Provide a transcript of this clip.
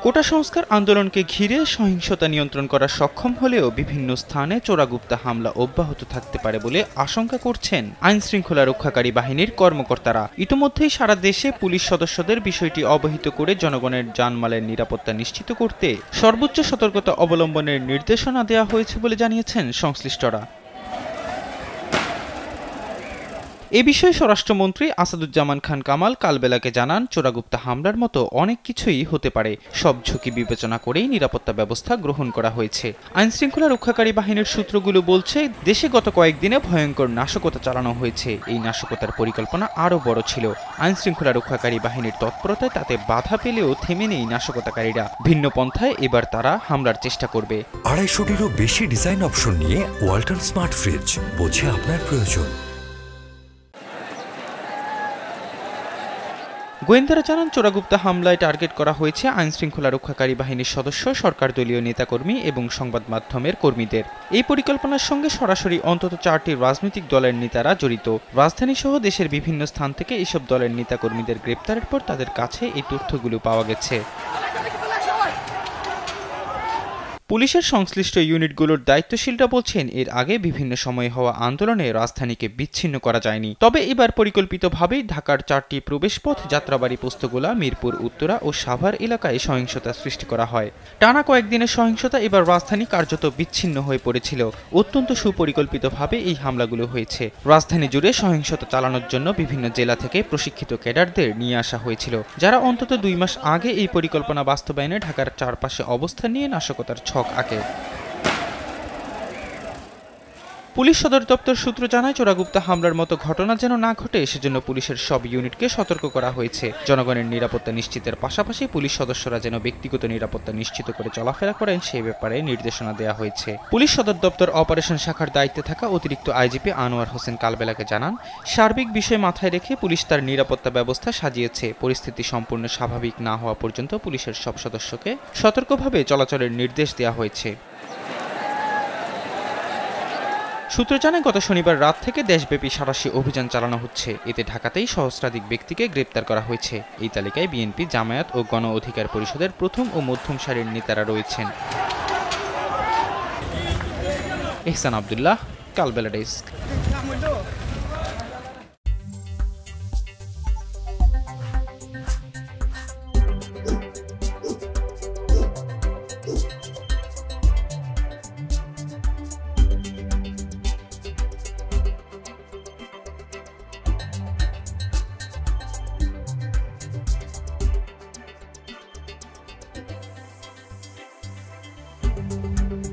কোটা সংস্কার আন্দোলনকে ঘিরে সহিংসতা নিয়ন্ত্রণ করা সক্ষম হলেও বিভিন্ন স্থানে চোরাগুপ্তা হামলা অব্যাহত থাকতে পারে বলে আশঙ্কা করছেন আইনশৃঙ্খলা রক্ষাকারী বাহিনীর কর্মকর্তারা। ইতিমধ্যেই সারা দেশে পুলিশ সদস্যদের বিষয়টি অবহিত করে জনগণের জানমালের নিরাপত্তা নিশ্চিত করতে সর্বোচ্চ সতর্কতা অবলম্বনের নির্দেশনা দেওয়া হয়েছে বলে জানিয়েছেন সংশ্লিষ্টরা। এ বিষয়ে স্বরাষ্ট্রমন্ত্রী আসাদুজ্জামান খান কামাল কালবেলাকে জানান, চোরাগুপ্তা হামলার মতো অনেক কিছুই হতে পারে, সব ঝুঁকি বিবেচনা করেই নিরাপত্তা ব্যবস্থা গ্রহণ করা হয়েছে। আইনশৃঙ্খলা রক্ষাকারী বাহিনীর সূত্রগুলো বলছে, দেশে গত কয়েকদিনে ভয়ঙ্কর নাশকতা চালানো হয়েছে। এই নাশকতার পরিকল্পনা আরও বড় ছিল। আইনশৃঙ্খলা রক্ষাকারী বাহিনীর তৎপরতায় তাতে বাধা পেলেও থেমে নেই নাশকতাকারীরা। ভিন্ন পন্থায় এবার তারা হামলার চেষ্টা করবে। 250-টিরও বেশি ডিজাইন অপশন নিয়ে ওয়ালটন স্মার্ট ফ্রিজ, বোঝে আপনার প্রয়োজন। গোয়েন্দারা জানান, চোরাগুপ্তা হামলায় টার্গেট করা হয়েছে আইনশৃঙ্খলা রক্ষাকারী বাহিনীর সদস্য, সরকার দলীয় নেতাকর্মী এবং সংবাদ মাধ্যমের কর্মীদের। এই পরিকল্পনার সঙ্গে সরাসরি অন্তত 4টি রাজনৈতিক দলের নেতারা জড়িত। রাজধানীসহ দেশের বিভিন্ন স্থান থেকে এসব দলের নেতাকর্মীদের গ্রেপ্তারের পর তাদের কাছে এই তথ্যগুলো পাওয়া গেছে। পুলিশের সংশ্লিষ্ট ইউনিটগুলোর দায়িত্বশীলরা বলছেন, এর আগে বিভিন্ন সময়ে হওয়া আন্দোলনে রাজধানীকে বিচ্ছিন্ন করা যায়নি। তবে এবার পরিকল্পিতভাবেই ঢাকার 4টি প্রবেশপথ, যাত্রাবাড়ি, পোস্তগোলা, মিরপুর উত্তরা ও সাভার এলাকায় সহিংসতা সৃষ্টি করা হয়। টানা কয়েকদিনের সহিংসতা এবার রাজধানী কার্যত বিচ্ছিন্ন হয়ে পড়েছিল। অত্যন্ত সুপরিকল্পিতভাবে এই হামলাগুলো হয়েছে। রাজধানী জুড়ে সহিংসতা চালানোর জন্য বিভিন্ন জেলা থেকে প্রশিক্ষিত ক্যাডারদের নিয়ে আসা হয়েছিল, যারা অন্তত 2 মাস আগে এই পরিকল্পনা বাস্তবায়নে ঢাকার চারপাশে অবস্থান নিয়ে নাশকতার ছক আঁকে। পুলিশ সদর দপ্তর সূত্র জানায়, চোরাগুপ্তা হামলার মতো ঘটনা যেন না ঘটে সেজন্য পুলিশের সব ইউনিটকে সতর্ক করা হয়েছে। জনগণের নিরাপত্তা নিশ্চিতের পাশাপাশি পুলিশ সদস্যরা যেন ব্যক্তিগত নিরাপত্তা নিশ্চিত করে চলাফেরা করেন সে ব্যাপারে নির্দেশনা দেওয়া হয়েছে। পুলিশ সদর দপ্তর অপারেশন শাখার দায়িত্বে থাকা অতিরিক্ত আইজিপি আনোয়ার হোসেন কালবেলাকে জানান, সার্বিক বিষয় মাথায় রেখে পুলিশ তার নিরাপত্তা ব্যবস্থা সাজিয়েছে। পরিস্থিতি সম্পূর্ণ স্বাভাবিক না হওয়া পর্যন্ত পুলিশের সব সদস্যকে সতর্কভাবে চলাচলের নির্দেশ দেওয়া হয়েছে। সূত্র জানায়, গত শনিবার রাত থেকে দেশব্যাপী সাঁড়াশি অভিযান চালানো হচ্ছে। এতে ঢাকাতেই সহস্রাধিক ব্যক্তিকে গ্রেপ্তার করা হয়েছে। এই তালিকায় বিএনপি, জামায়াত ও গণ অধিকার পরিষদের প্রথম ও মধ্যম সারির নেতারা রয়েছেন। এহসান আব্দুল্লাহ, কালবেলা ডেস্ক।